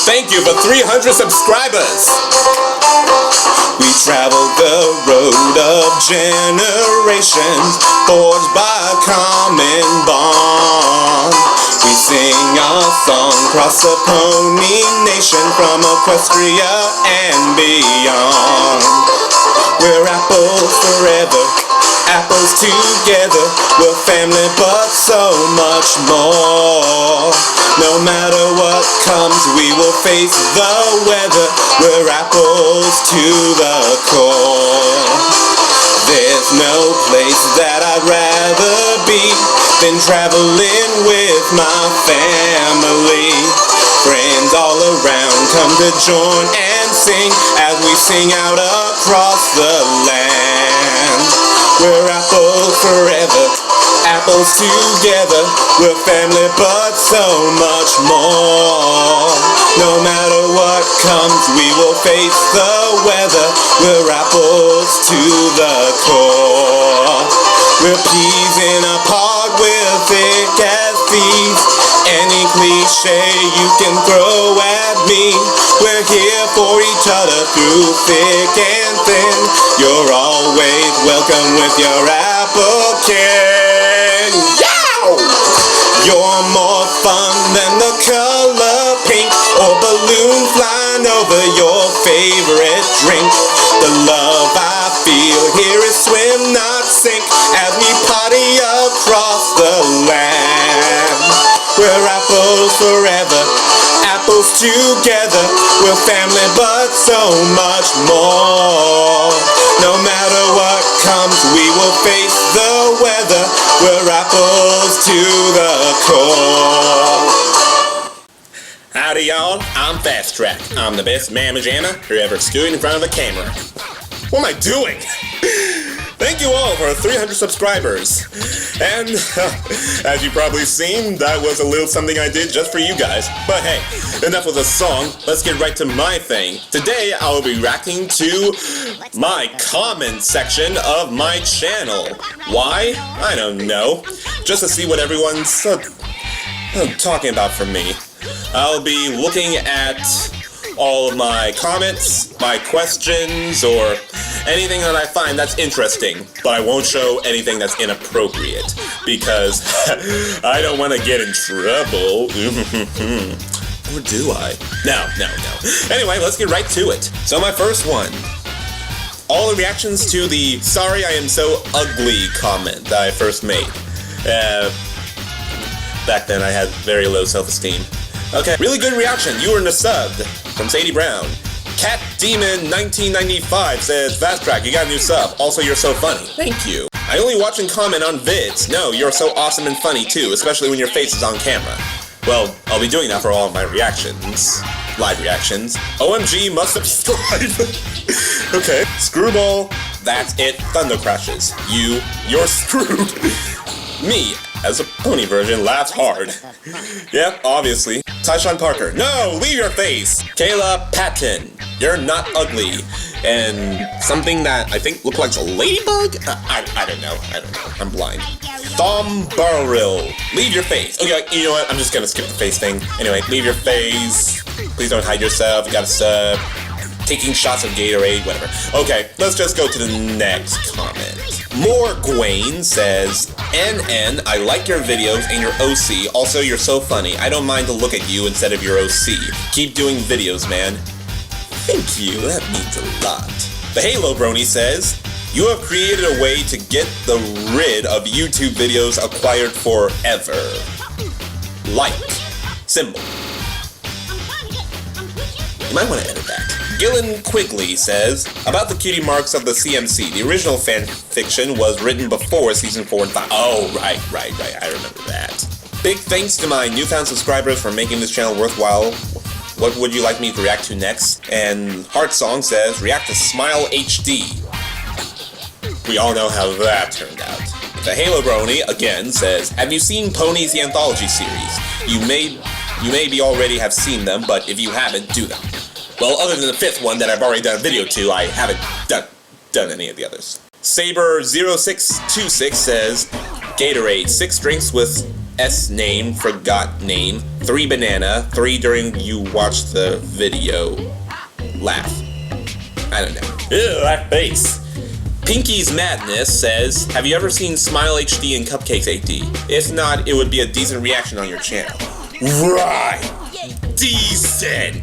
Thank you for 300 subscribers. We travel the road of generations, forged by a common bond. We sing our song across the pony nation, from Equestria and beyond. We're apples forever, apples together. We're family but so much more. No matter what comes, we will face the weather. We're apples to the core. There's no place that I'd rather be than traveling with my family. Friends all around come to join and sing as we sing out across the land. We're apples forever, apples together. We're family but so much more. No matter what comes, we will face the weather. We're apples to the core. We're peas in a pod, we're thick as thieves. Any cliche you can throw at me, we're here for each other through thick and thin. You're always welcome with your apple can. Yow! You're more fun than the color pink, or balloon flying over your favorite drink. The love I feel here is swim, not sink, as we party across the land. We're apples forever, apples together. We're family but so much more. No matter what comes, we will face the weather. We're apples to the core. Howdy y'all, I'm Fast Track. I'm the best mamma jamma who ever stood in front of a camera. What am I doing? Thank you all for 300 subscribers. And as you've probably seen, that was a little something I did just for you guys. But hey, enough with the song, let's get right to my thing. Today I will be reacting to my comment section of my channel. Why? I don't know. Just to see what everyone's talking about for me. I'll be looking at all of my comments, my questions, or anything that I find that's interesting, but I won't show anything that's inappropriate, because I don't want to get in trouble. Or do I? No. Anyway, let's get right to it. So my first one. All the reactions to the "Sorry I am so ugly" comment that I first made. Back then I had very low self-esteem. Okay, really good reaction. You were in the sub. From Sadie Brown. Cat Demon 1995 says, Fast Track, you got a new sub. Also, you're so funny. Thank you. I only watch and comment on vids. No, you're so awesome and funny too, especially when your face is on camera. Well, I'll be doing that for all of my reactions. Live reactions. OMG, must subscribe. Okay. Screwball. That's it. Thunder crashes. You're screwed. Me, as a pony version, laughs hard. Yep, obviously. Tyshawn Parker, no, leave your face. Kayla Patton, you're not ugly. And something that I think looked like a ladybug? I don't know, I'm blind. Thom Burrill, leave your face. Okay, you know what, I'm just gonna skip the face thing. Anyway, leave your face. Please don't hide yourself, you gotta sub. Taking shots of Gatorade, whatever. Okay, let's just go to the next comment. More Gwaine says, NN, I like your videos and your OC. Also, you're so funny. I don't mind to look at you instead of your OC. Keep doing videos, man. Thank you, that means a lot. The Halo Brony says, you have created a way to get rid of YouTube videos acquired forever. Like. Symbol. You might want to edit that. Gillen Quigley says, about the cutie marks of the CMC, the original fan fiction was written before season 4 and 5. Oh, right, I remember that. Big thanks to my newfound subscribers for making this channel worthwhile. What would you like me to react to next? And Heart Song says, react to Smile HD. We all know how that turned out. The Halo Brony, again, says, have you seen Ponies the Anthology series? You may be already have seen them, but if you haven't, do them. Well, other than the 5th one that I've already done a video to, I haven't done any of the others. Saber0626 says, Gatorade, 6 drinks with S name, forgot name, 3 banana, 3 during you watch the video. Laugh. I don't know. Ew, that face. Pinky's Madness says, have you ever seen Smile HD and Cupcakes HD? If not, it would be a decent reaction on your channel. Right! Decent!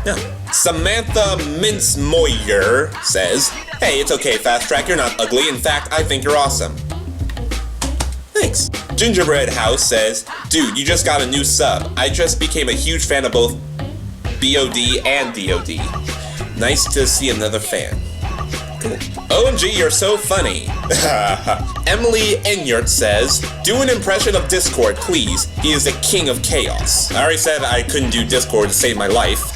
No. Samantha Mince-Moyer says, hey, it's okay, Fast Track, you're not ugly. In fact, I think you're awesome. Thanks. Gingerbread House says, dude, you just got a new sub. I just became a huge fan of both BOD and DOD. Nice to see another fan. Cool. OMG, you're so funny. Emily Enyart says, do an impression of Discord, please. He is the king of chaos. I already said I couldn't do Discord to save my life,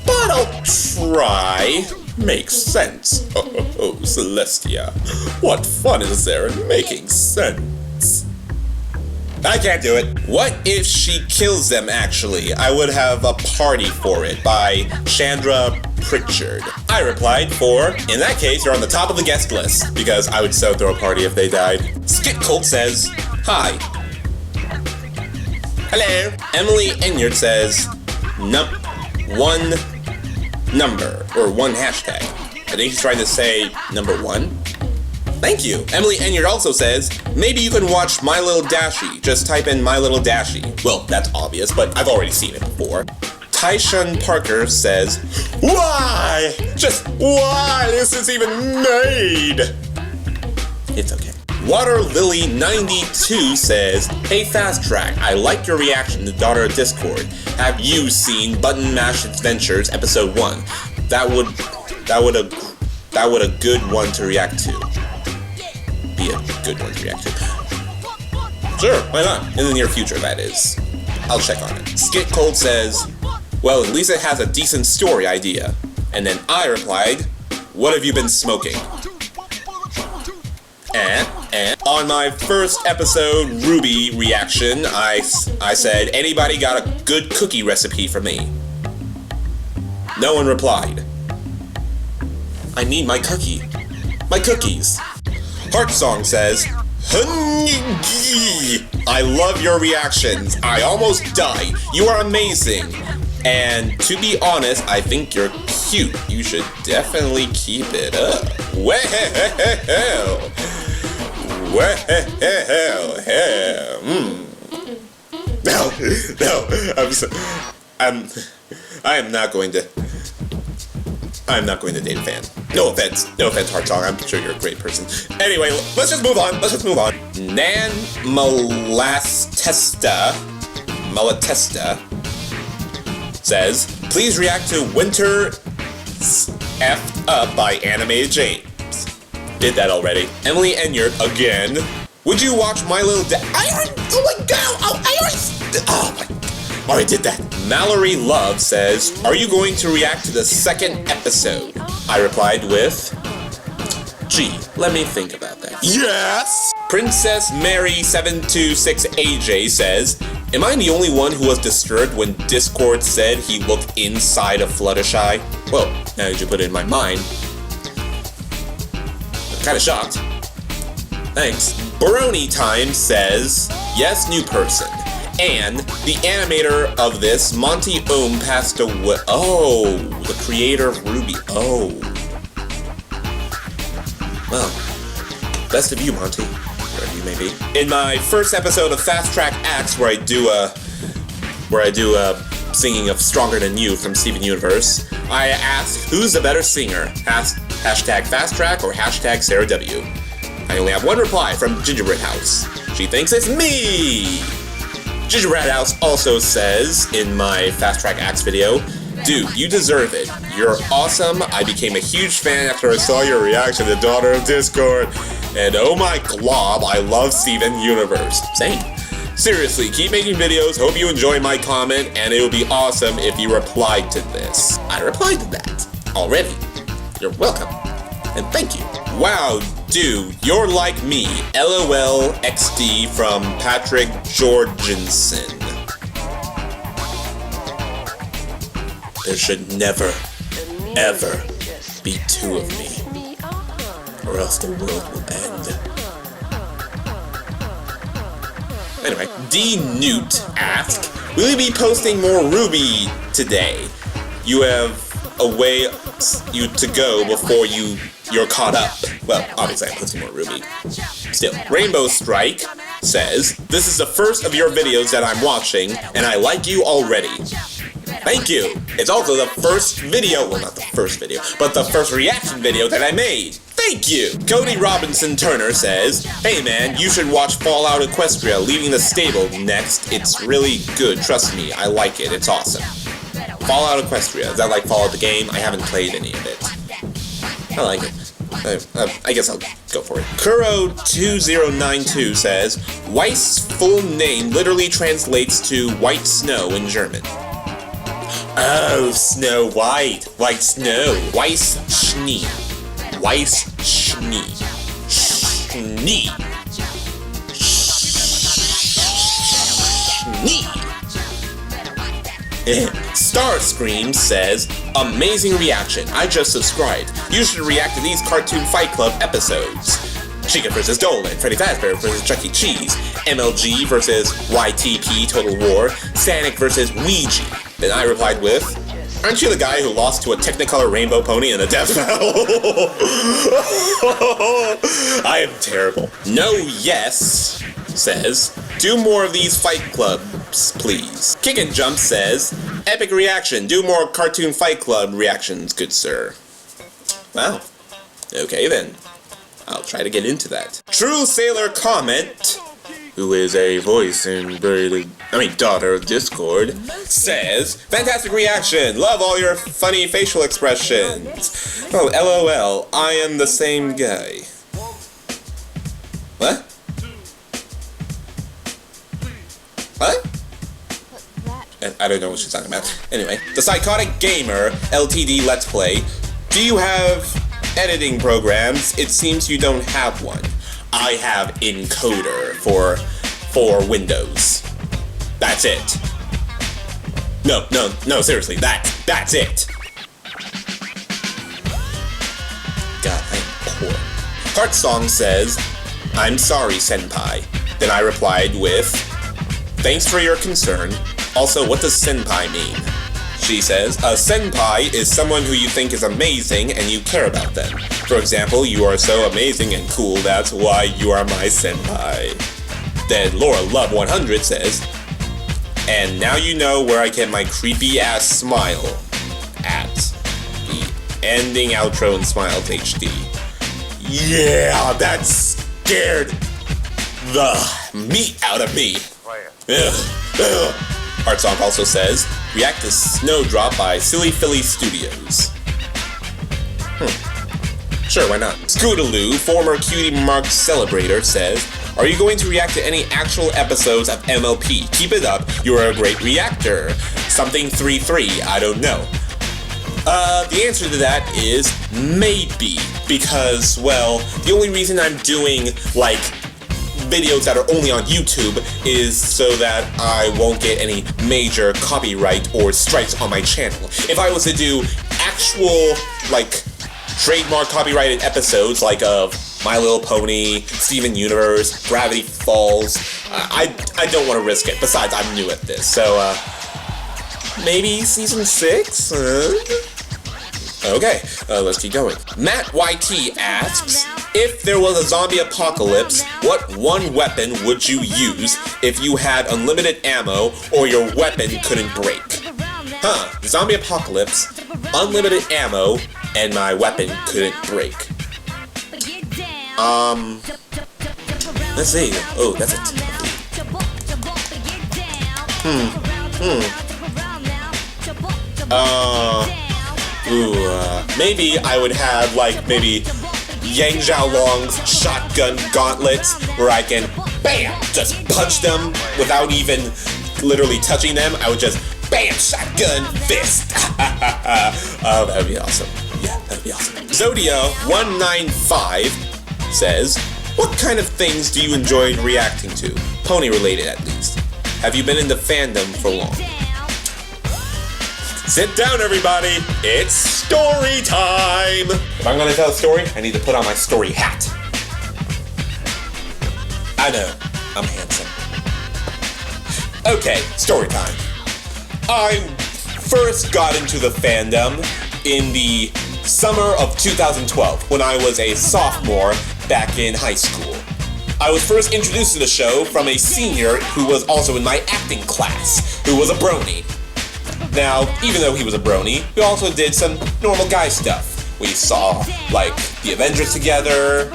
but I'll try. Makes sense. Oh, Celestia. What fun is there in making sense? I can't do it. What if she kills them, actually? I would have a party for it, by Chandra Pritchard. I replied for, in that case, you're on the top of the guest list, because I would so throw a party if they died. Skit Colt says, hi. Hello. Emily Enyart says, one number, or one hashtag. I think he's trying to say number 1. Thank you. Emily Enyart also says, maybe you can watch My Little Dashie. Just type in My Little Dashie. Well, that's obvious, but I've already seen it before. Tyshun Parker says, why? Just why is this even made? It's okay. Water Lily 92 says, hey Fast Track, I like your reaction to Daughter of Discord. Have you seen Button Mash Adventures episode 1? That would a good one to react to. Be a good one to react to. Sure, why not? In the near future, that is. I'll check on it. Skit Cold says, well, at least it has a decent story idea. And then I replied, what have you been smoking? And on my first episode Ruby reaction, I said, anybody got a good cookie recipe for me? No one replied. I need my cookie. My cookies. Heart Song says, I love your reactions. I almost died. You are amazing. And to be honest, I think you're cute. You should definitely keep it up. Well, No, I'm not going to date a fan. No offense, Heart Song. I'm sure you're a great person. Anyway, let's just move on. Nan Malatesta says, please react to Winter F Up by Animated James. Did that already. Emily Enyart again. Would you watch My Little I already did that. Mallory Love says, are you going to react to the second episode? I replied with, gee, let me think about that. Yes! Princess Mary 726AJ says, am I the only one who was disturbed when Discord said he looked inside of Fluttershy? Well, now that you put it in my mind, I'm kinda shocked. Thanks. Baroni Time says, yes, new person. And the animator of this, Monty Ohm, passed away. Oh, the creator of Ruby. Oh. Well, best of you, Monty, wherever you may be. In my first episode of Fast Track Acts, where I do singing of Stronger Than You from Steven Universe, I asked, who's the better singer? Hashtag Fast Track or hashtag Sarah W. I only have one reply from Gingerbread House. She thinks it's me! Gingerbread House also says, in my Fast Track Acts video, dude, you deserve it. You're awesome. I became a huge fan after I saw your reaction to Daughter of Discord. And oh my glob, I love Steven Universe. Same. Seriously, keep making videos. Hope you enjoy my comment, and it would be awesome if you replied to this. I replied to that already. You're welcome. And thank you. Wow, dude, you're like me. LOL XD from Patrick Jorgensen. There should never, ever be two of me, or else the world will end. Anyway, D. Newt asks, will you be posting more Ruby today? You have a way to go before you're caught up. Well, obviously I'm posting more Ruby. Still, Rainbow Strike says, this is the first of your videos that I'm watching, and I like you already. Thank you! It's also the first video, well not the first video, but the first reaction video that I made. Thank you! Cody Robinson Turner says, hey man, you should watch Fallout Equestria, Leaving the Stable next. It's really good, trust me, I like it, it's awesome. Fallout Equestria, is that like Fallout the game? I haven't played any of it. I like it. I guess I'll go for it. Kuro2092 says, Weiss's full name literally translates to white snow in German. Oh, Snow White. White snow. Weiss Schnee. Weiss Schnee. Schnee. Schnee. Starscream says, amazing reaction. I just subscribed. You should react to these Cartoon Fight Club episodes. Chica vs. Dolan, Freddy Fazbear vs. Chuck E. Cheese, MLG vs. YTP Total War, Sonic vs. Ouija. Then I replied with, aren't you the guy who lost to a Technicolor rainbow pony in a death battle? I am terrible. No Yes says, do more of these Fight Clubs, please. Kick and Jump says, epic reaction, do more Cartoon Fight Club reactions, good sir. Wow. Okay then. I'll try to get into that. True Sailor Comment, who is a voice in daughter of Discord, says, fantastic reaction, love all your funny facial expressions. Oh, LOL, I am the same guy. What? What? I don't know what she's talking about. Anyway, the Psychotic Gamer LTD Let's Play. Do you have editing programs? It seems you don't have one. I have Encoder for Windows. That's it. No, seriously, that's it. God, I am poor. Heartsong says, I'm sorry, senpai. Then I replied with, thanks for your concern. Also, what does senpai mean? She says, a senpai is someone who you think is amazing and you care about them. For example, you are so amazing and cool, that's why you are my senpai. Then Laura Love 100 says, and now you know where I get my creepy ass smile at. The ending outro and Smiles HD. Yeah, that scared the meat out of me. Heartsong also says, react to Snowdrop by Silly Philly Studios. Sure, why not? Scootaloo, former Cutie Mark Celebrator, says, are you going to react to any actual episodes of MLP? Keep it up, you're a great reactor. Something 3-3, I don't know. The answer to that is maybe, because, well, the only reason I'm doing, videos that are only on YouTube is so that I won't get any major copyright or strikes on my channel. If I was to do actual, trademark copyrighted episodes, of My Little Pony, Steven Universe, Gravity Falls, I don't want to risk it. Besides, I'm new at this, so, maybe Season 6? Okay, let's keep going. Matt YT asks, if there was a zombie apocalypse, what one weapon would you use if you had unlimited ammo or your weapon couldn't break? Zombie apocalypse, unlimited ammo, and my weapon couldn't break. Let's see. Oh, that's a maybe I would have, maybe Yang Xiaolong's shotgun gauntlets, where I can, BAM! Just punch them without even literally touching them. I would just, BAM! Shotgun fist! That would be awesome. Yeah, that would be awesome. Zodia195 says, what kind of things do you enjoy reacting to? Pony related, at least. Have you been in the fandom for long? Sit down, everybody. It's story time. If I'm going to tell a story, I need to put on my story hat. I know, I'm handsome. Okay, story time. I first got into the fandom in the summer of 2012 when I was a sophomore back in high school. I was first introduced to the show from a senior who was also in my acting class, who was a brony. Now, even though he was a brony, we also did some normal guy stuff. We saw, like, the Avengers together,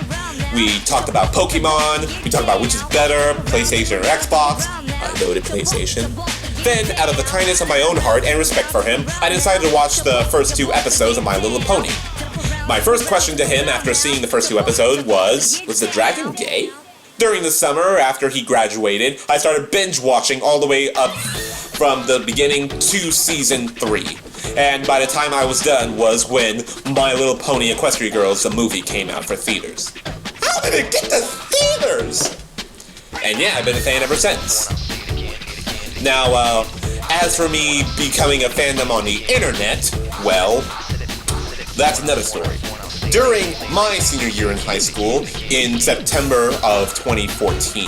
we talked about Pokemon, we talked about which is better, PlayStation or Xbox. I voted PlayStation. Then, out of the kindness of my own heart and respect for him, I decided to watch the first 2 episodes of My Little Pony. My first question to him after seeing the first 2 episodes was the dragon gay? During the summer, after he graduated, I started binge watching all the way up from the beginning to season 3. And by the time I was done was when My Little Pony Equestria Girls, the movie, came out for theaters. How did it get to theaters? And yeah, I've been a fan ever since. Now, as for me becoming a fandom on the internet, well, that's another story. During my senior year in high school, in September of 2014,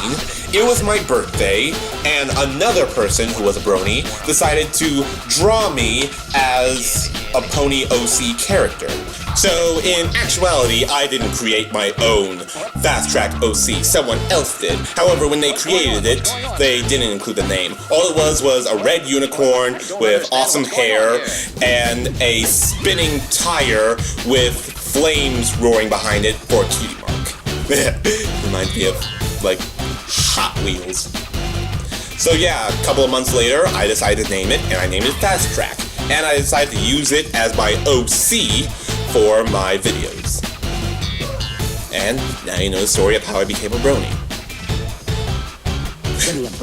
it was my birthday, and another person who was a brony decided to draw me as a Pony OC character. So, in actuality, I didn't create my own Fast Track OC, someone else did. However, when they created it, they didn't include the name. All it was a red unicorn with awesome hair and a spinning tire with flames roaring behind it for a cutie mark. Reminds me of, like, Hot Wheels. So yeah, a couple of months later, I decided to name it, and I named it Fast Track. And I decided to use it as my OC for my videos. And now you know the story of how I became a brony.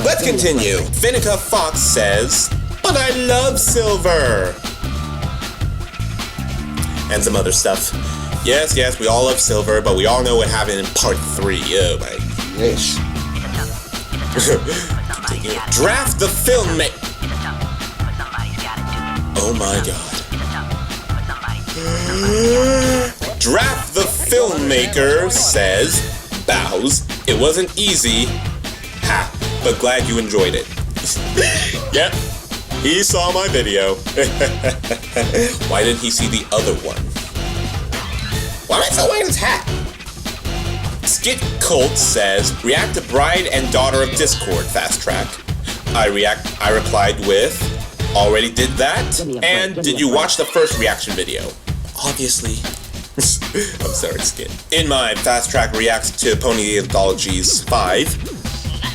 Let's continue. Vinica Fox says, "But I love Silver!" And some other stuff. Yes, we all love Silver, but we all know what happened in part 3. Oh my gosh. Draft the filmmaker. Oh my god. Draft the filmmaker says, bows, it wasn't easy. Ha, but glad you enjoyed it. Yep, he saw my video. Why didn't he see the other one? Why am I still wearing his hat? Skit Colt says, react to Bride and Daughter of Discord Fast Track. I replied with, already did that? And did you watch the first reaction video? Obviously. I'm sorry, Skit. In my Fast Track reacts to Pony Anthologies 5,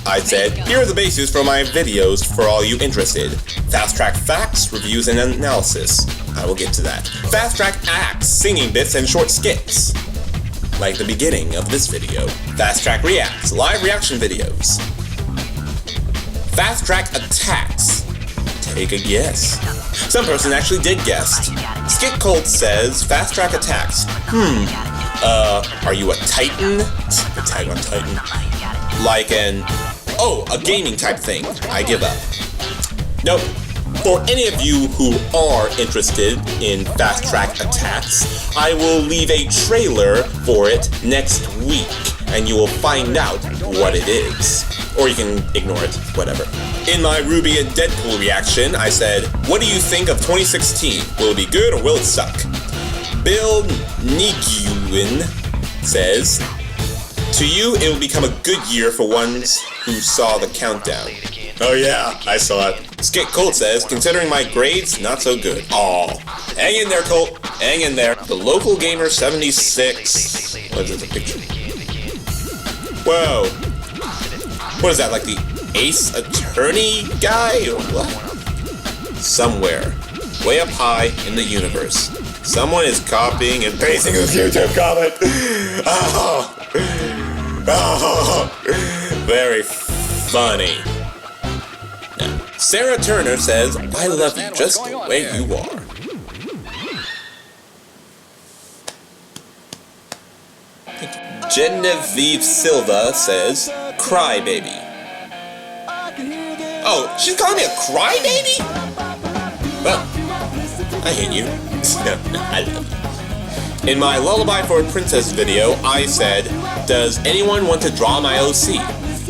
I said, here are the bases for my videos for all you interested. Fast Track facts, reviews, and analysis. I will get to that. Fast Track acts, singing bits, and short skits. Like the beginning of this video. Fast Track reacts, live reaction videos. Fast Track attacks. Take a guess. Some person actually did guess. Skit Colt says, Fast Track attacks. Are you a Titan? Attack on Titan. Like a gaming type thing. I give up. Nope. For any of you who are interested in Fast Track attacks, I will leave a trailer for it next week, and you will find out what it is. Or you can ignore it, whatever. In my Ruby and Deadpool reaction, I said, what do you think of 2016? Will it be good or will it suck? Bill Niguin says, to you, it will become a good year for ones who saw the countdown. Oh yeah, I saw it. Skit Colt says, considering my grades, not so good. Aw. Hang in there, Colt. Hang in there. The local gamer 76. What is it, a picture? Whoa. What is that, like the Ace Attorney guy, or what? Somewhere, way up high in the universe, someone is copying and pasting this YouTube comment. Very funny. Now, Sarah Turner says, I love you just the way you are. Genevieve Silva says, crybaby. Oh, she's calling me a crybaby? Well, I hate you. I love you. In my Lullaby for a Princess video, I said, does anyone want to draw my OC?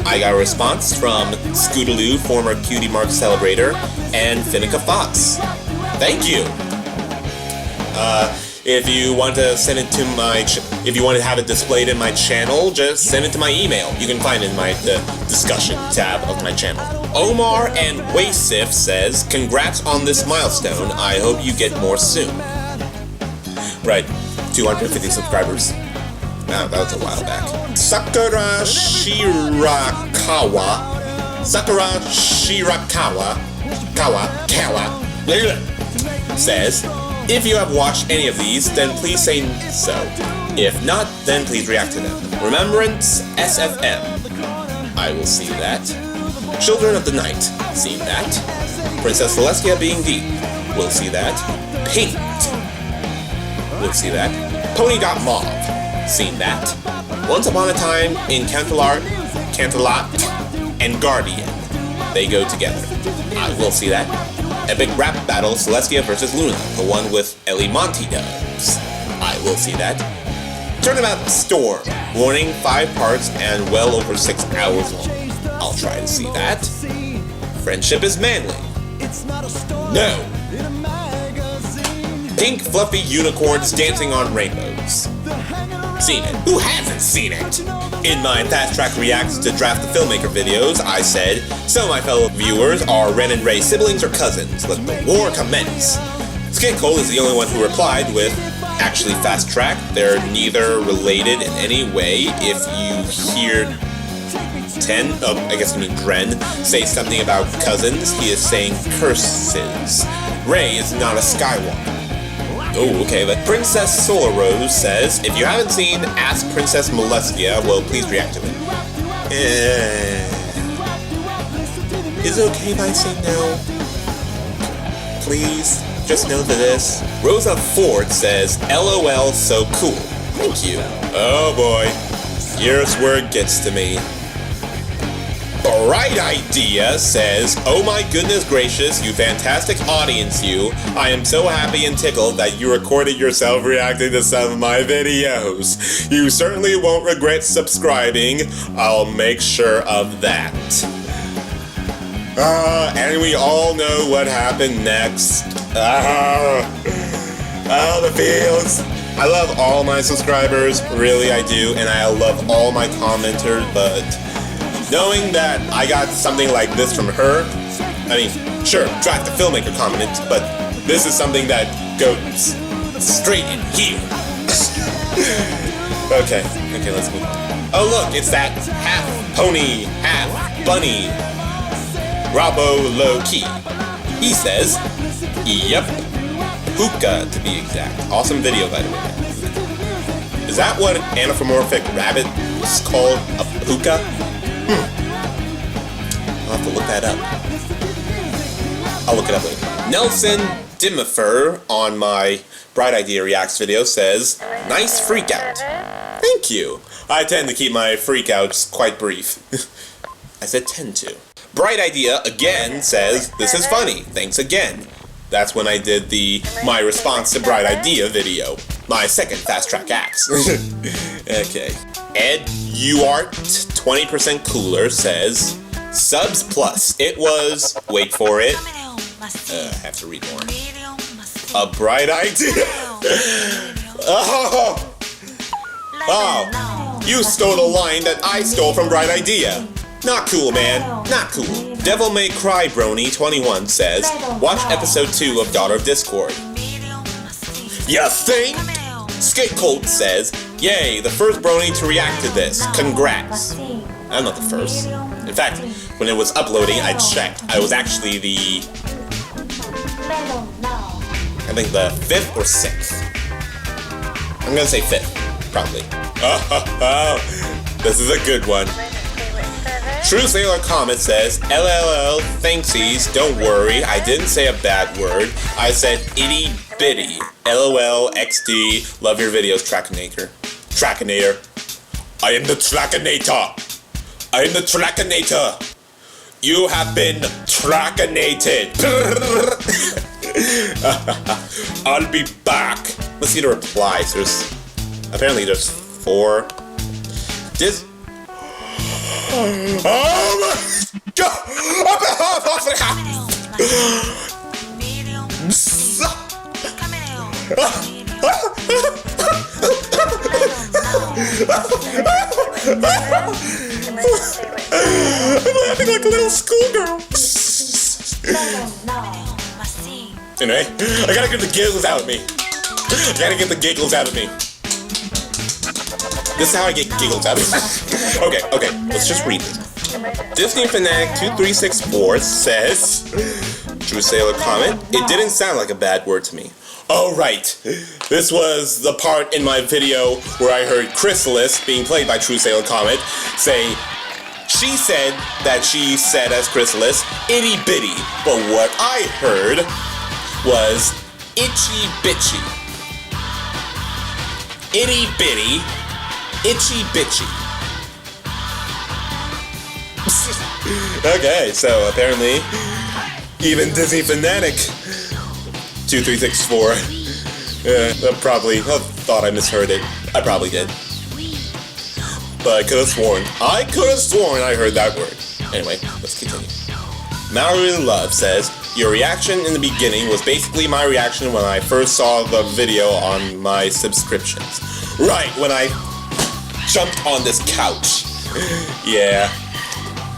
I got a response from Scootaloo, former Cutie Mark Celebrator, and Finnica Fox. Thank you! If you want to send it to if you want to have it displayed in my channel, just send it to my email. You can find it in the discussion tab of my channel. Omar and Waysif says, congrats on this milestone. I hope you get more soon. Right, 250 subscribers. That was a while back. Sakura Shirakawa says, if you have watched any of these, then please say so. If not, then please react to them. Remembrance SFM. I will see that. Children of the Night. Seen that. Princess Celestia being deep. We'll see that. Paint. We'll see that. Pony Got Mauve. Seen that. Once Upon a Time in Canterlot, and Guardian. They go together. I will see that. Epic rap battle Celestia vs. Luna, the one with Ellie Monty does. I will see that. Turnabout Storm, warning 5 parts and well over 6 hours long. I'll try to see that. Friendship is Manly. No. Pink fluffy unicorns dancing on rainbows. Seen it. Who hasn't seen it? In my Fast Track Reacts to Draft the Filmmaker videos, I said, so my fellow viewers, are Ren and Ray siblings or cousins? Let the war commence. Skate Cole is the only one who replied with, actually Fast Track, they're neither related in any way. If you hear Dren say something about cousins, he is saying curses. Ray is not a Skywalker. Oh, okay, but Princess Solar Rose says, if you haven't seen Ask Princess Molestia, well, please react to it. Is it okay if I say no? Please, just know this. Rosa Ford says, LOL, so cool. Thank you. Oh boy, here's where it gets to me. Bright Idea says, oh my goodness gracious, you fantastic audience you. I am so happy and tickled that you recorded yourself reacting to some of my videos. You certainly won't regret subscribing. I'll make sure of that. And we all know what happened next. The feels. I love all my subscribers, really I do, and I love all my commenters, but knowing that I got something like this from her, I mean, sure, Draft the Filmmaker commented, but this is something that goes straight in here. Okay, let's move on. Oh look, it's that half pony, half bunny, Robbo Low Key. He says, yep, hookah to be exact. Awesome video, by the way. Is that what an anthropomorphic rabbit is called? A hookah? I'll have to look that up. I'll look it up later. Nelson Dimmifer on my Bright Idea Reacts video says, nice freakout. Thank you. I tend to keep my freakouts quite brief. I said tend to. Bright Idea again says, this is funny. Thanks again. That's when I did my response to Bright Idea video. My second Fast Track Acts. Okay. Ed Uart 20% Cooler says, subs plus. It was, wait for it, I have to read more. A Bright Idea. Oh, you stole the line that I stole from Bright Idea. Not cool, man. Not cool. Devil May Cry Brony 21 says, watch episode 2 of Daughter of Discord. You think? Skate Colt says, yay, the first Brony to react to this. Congrats. I'm not the first. In fact, when it was uploading, I checked. I was actually the 5th or 6th. I'm gonna say 5th, probably. Oh, this is a good one. True Sailor Comet says, LLL, thanksies, don't worry, I didn't say a bad word. I said itty bitty. LOL, XD, love your videos, Trackinator. I am the Trackinator. I am the Trackinator. You have been Trackinated. I'll be back. Let's see the replies. Apparently there's 4. Oh my God! I'm laughing like a little schoolgirl. Anyway, I gotta get the giggles out of me. This is how I get giggles out of me. Okay, let's just read it. Disney Fanatic 2364 says, True Sailor comment, it didn't sound like a bad word to me. Oh, right. This was the part in my video where I heard Chrysalis, being played by True Sailor Comet, say, she said that she said as Chrysalis, itty bitty. But what I heard was itchy bitchy. Itty bitty, itchy bitchy. Okay, so apparently, even Disney Fanatic 2364 probably thought I misheard it. I probably did. But I could have sworn I heard that word. Anyway, let's continue. Mallory Love says, your reaction in the beginning was basically my reaction when I first saw the video on my subscriptions. Right, when I jumped on this couch. Yeah.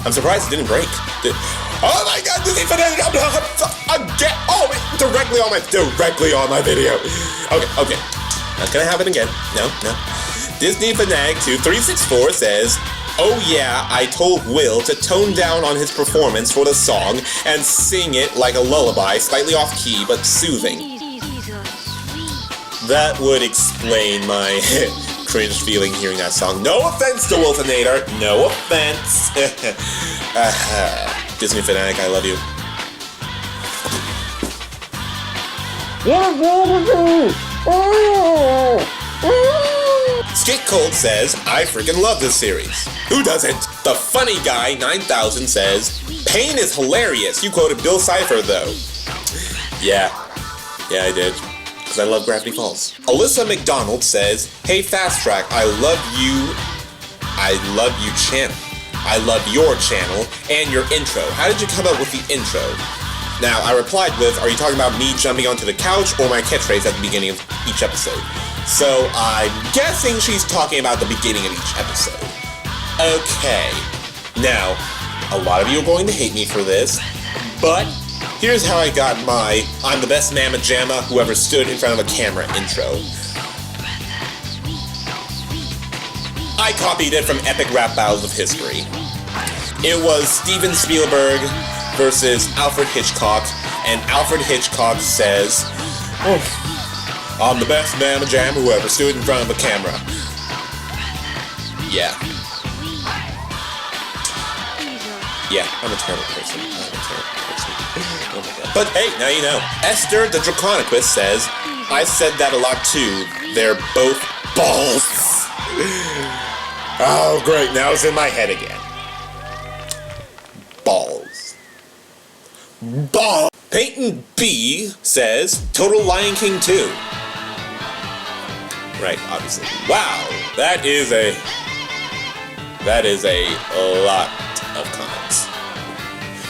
I'm surprised it didn't break. Oh my God, Disney Fanatic! Directly on my video. Okay. Not gonna happen again. No. Disney Fanatic 2364 says, oh yeah, I told Will to tone down on his performance for the song and sing it like a lullaby, slightly off key but soothing. That would explain my cringe feeling hearing that song. No offense to Wilsonator. No offense. Disney Fanatic, I love you. Skit Cold says, I freaking love this series. Who doesn't? The Funny Guy 9000 says, Pain is hilarious. You quoted Bill Cipher though. Yeah, I did. Because I love Gravity Falls. Alyssa McDonald says, hey Fast Track, I love you channel. I love your channel and your intro. How did you come up with the intro? Now, I replied with, are you talking about me jumping onto the couch or my catchphrase at the beginning of each episode? So, I'm guessing she's talking about the beginning of each episode. Okay. Now, a lot of you are going to hate me for this, but here's how I got my I'm the best mamma jamma who ever stood in front of a camera intro. I copied it from Epic Rap Battles of History. It was Steven Spielberg versus Alfred Hitchcock, and Alfred Hitchcock says, I'm the best mamma jamma who ever stood in front of a camera. Yeah, I'm a terrible person. Oh my God. But hey, now you know. Esther the Draconicus says, I said that a lot too. They're both balls. Oh great, now it's in my head again. Balls. Peyton B says, Total Lion King 2. Right, obviously. Wow, that is a lot of comments.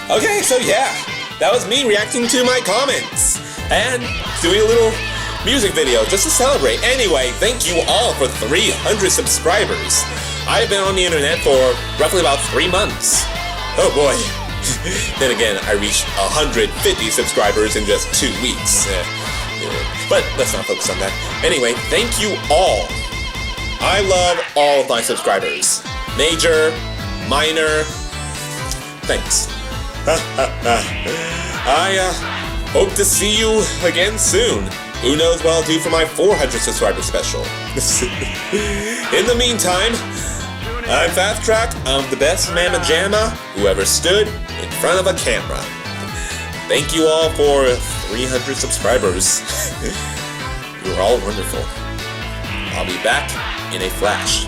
Okay, so yeah, that was me reacting to my comments and doing a little music video just to celebrate. Anyway, thank you all for 300 subscribers. I've been on the internet for roughly about 3 months. Oh boy. Then again, I reached 150 subscribers in just 2 weeks. But let's not focus on that. Anyway, thank you all. I love all of my subscribers. Major, minor, thanks. I hope to see you again soon. Who knows what I'll do for my 400 subscriber special. In the meantime, I'm Fast Track. I'm the best mamma jamma who ever stood in front of a camera. Thank you all for 300 subscribers. You're all wonderful. I'll be back in a flash.